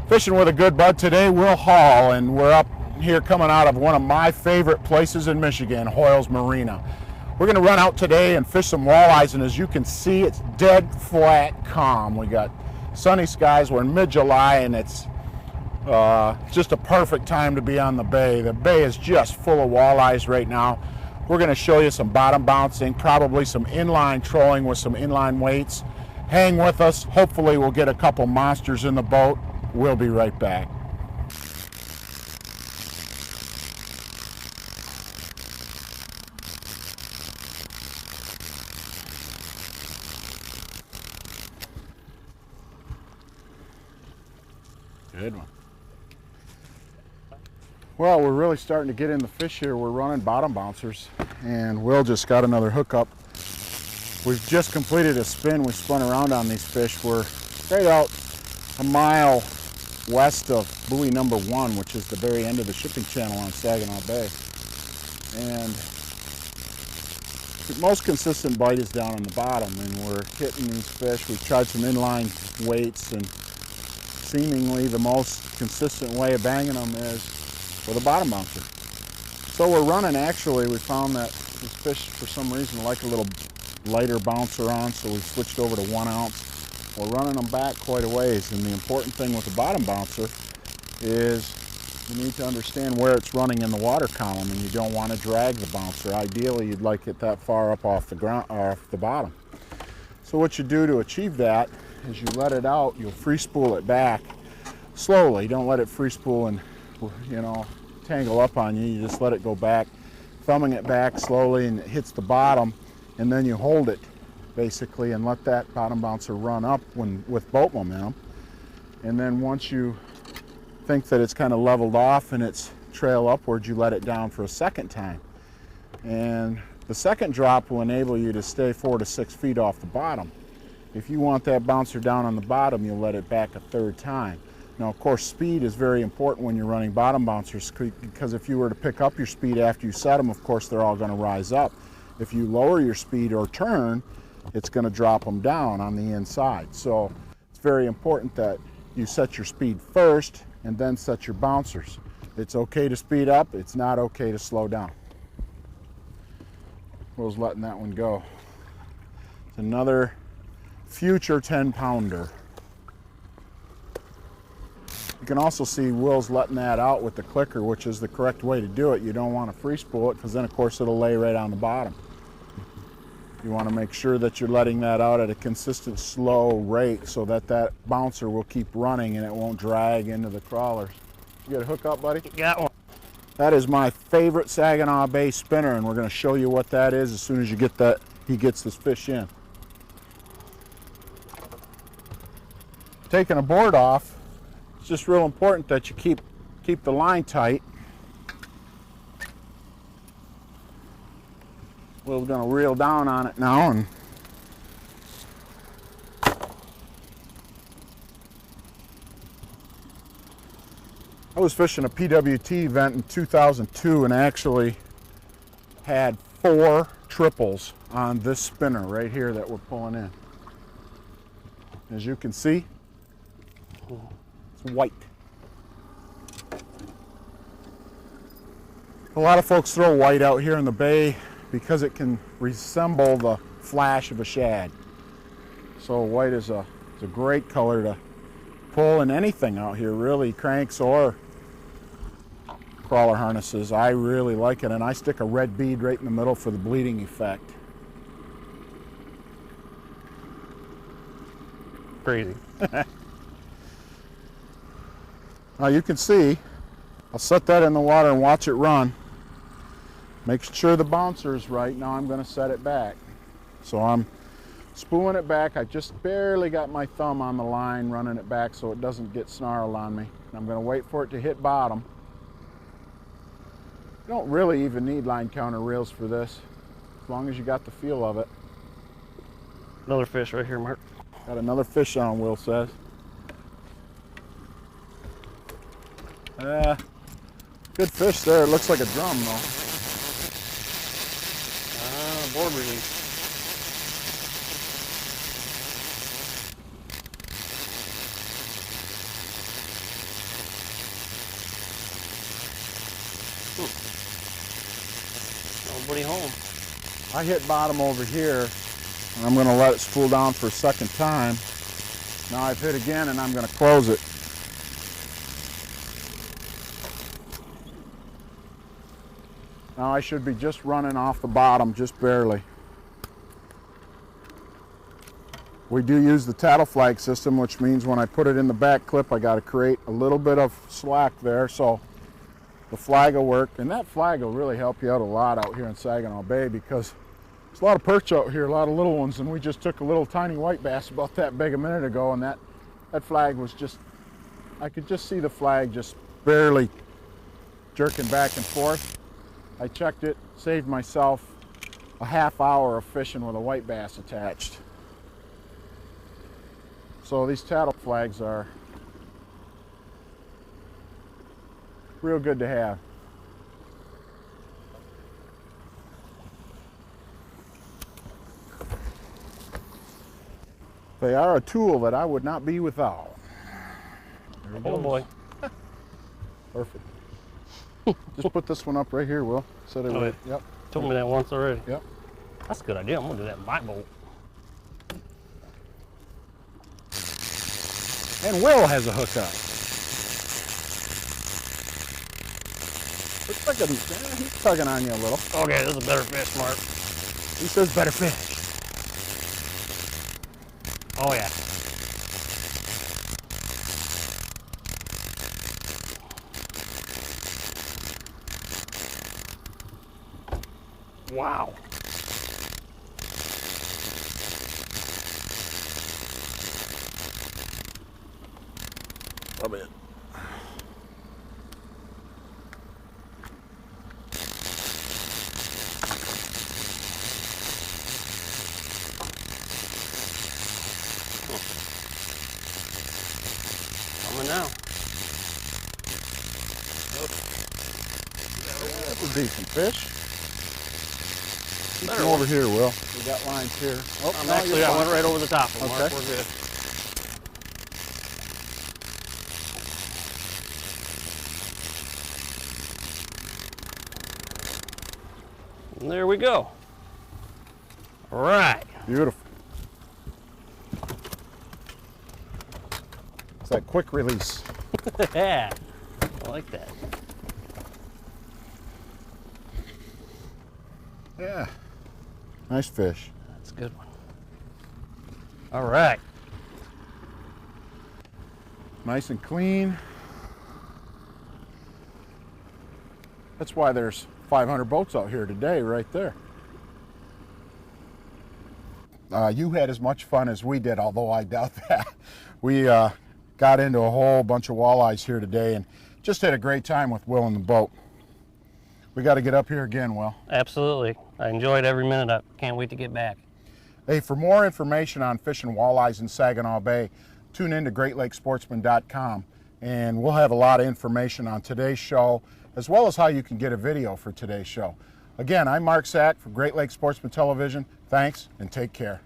Fishing with a good bud today, Will Hall, and we're up here coming out of one of my favorite places in Michigan, Hoyle's Marina. We're going to run out today and fish some walleyes, and as you can see, it's dead flat calm. We got sunny skies. We're in mid-July, and it's just a perfect time to be on the bay. The bay is just full of walleyes right now. We're going to show you some bottom bouncing, probably some inline trolling with some inline weights. Hang with us. Hopefully we'll get a couple monsters in the boat. We'll be right back. Good one. Well, we're really starting to get in the fish here. We're running bottom bouncers, and Will just got another hookup. We've just completed a spin. We spun around on these fish. We're right out a mile west of buoy number 1, which is the very end of the shipping channel on Saginaw Bay. And the most consistent bite is down on the bottom, and we're hitting these fish. We've tried some inline weights, and seemingly the most consistent way of banging them is with a bottom bouncer. So we're running, actually, we found that these fish for some reason like a little lighter bouncer on, so we switched over to 1 ounce. We're running them back quite a ways, and the important thing with the bottom bouncer is you need to understand where it's running in the water column, and you don't want to drag the bouncer. Ideally, you'd like it that far up off the ground, or off the bottom. So what you do to achieve that is you let it out, you'll free spool it back slowly. Don't let it free spool and, you know, tangle up on you. You just let it go back, thumbing it back slowly, and it hits the bottom, and then you hold it basically and let that bottom bouncer run up with boat momentum. And then once you think that it's kind of leveled off and it's trail upward, you let it down for a second time. And the second drop will enable you to stay 4 to 6 feet off the bottom. If you want that bouncer down on the bottom, you'll let it back a third time. Now, of course, speed is very important when you're running bottom bouncers, because if you were to pick up your speed after you set them, of course, they're all going to rise up. If you lower your speed or turn, it's going to drop them down on the inside. So it's very important that you set your speed first and then set your bouncers. It's okay to speed up. It's not okay to slow down. Will's letting that one go. It's another future 10-pounder. You can also see Will's letting that out with the clicker, which is the correct way to do it. You don't want to free spool it, because then of course it'll lay right on the bottom. You want to make sure that you're letting that out at a consistent slow rate so that that bouncer will keep running and it won't drag into the crawlers. You got a hook up, buddy? Got one. That is my favorite Saginaw Bay spinner, and we're going to show you what that is as soon as you get that, he gets this fish in. Taking a board off, it's just real important that you keep the line tight. We're going to reel down on it now, and I was fishing a PWT event in 2002 and actually had 4 triples on this spinner right here that we're pulling in. As you can see, it's white. A lot of folks throw white out here in the bay because it can resemble the flash of a shad. So white is a great color to pull in anything out here, really, cranks or crawler harnesses. I really like it, and I stick a red bead right in the middle for the bleeding effect. Crazy. Now you can see, I'll set that in the water and watch it run. Make sure the bouncer is right. Now I'm going to set it back. So I'm spooling it back. I just barely got my thumb on the line running it back so it doesn't get snarled on me. And I'm going to wait for it to hit bottom. You don't really even need line counter reels for this, as long as you got the feel of it. Another fish right here, Mark. Got another fish on, Will says. Good fish there. It looks like a drum though. Board release. Nobody home. I hit bottom over here, and I'm going to let it spool down for a second time. Now I've hit again, and I'm going to close it. Now I should be just running off the bottom, just barely. We do use the tattle flag system, which means when I put it in the back clip, I got to create a little bit of slack there, so the flag will work. And that flag will really help you out a lot out here in Saginaw Bay, because there's a lot of perch out here, a lot of little ones, and we just took a little tiny white bass about that big a minute ago, and that flag was just, I could just see the flag just barely jerking back and forth. I checked it, saved myself a half hour of fishing with a white bass attached. So these tattle flags are real good to have. They are a tool that I would not be without. There it Oh goes. boy. Perfect. Just put this one up right here, Will. Set it Oh, right. yeah. Yep. Told me that once already. Yep. That's a good idea. I'm gonna do that in bite bolt. And Will has a hookup. Looks like he's tugging on you a little. Okay, this is a better fish, Mark. He says better fish. Oh yeah. Wow. Come in. Coming now. That's a decent fish. Keep Better him one. over here, Will. We got lines here. Oh, no, Actually, you're I went fine. right over the top of them, Mark. Okay. We're good. And there we go. All right. Beautiful. It's that quick release. Yeah. I like that. Yeah. Nice fish. That's a good one. All right. Nice and clean. That's why there's 500 boats out here today, right there. You had as much fun as we did, although I doubt that. We got into a whole bunch of walleyes here today and just had a great time with Will in the boat. We got to get up here again, Will. Absolutely. I enjoyed every minute of it. Can't wait to get back. Hey, for more information on fishing walleyes in Saginaw Bay, tune in to GreatLakesSportsman.com, and we'll have a lot of information on today's show, as well as how you can get a video for today's show. Again, I'm Mark Sak for Great Lakes Sportsman Television. Thanks, and take care.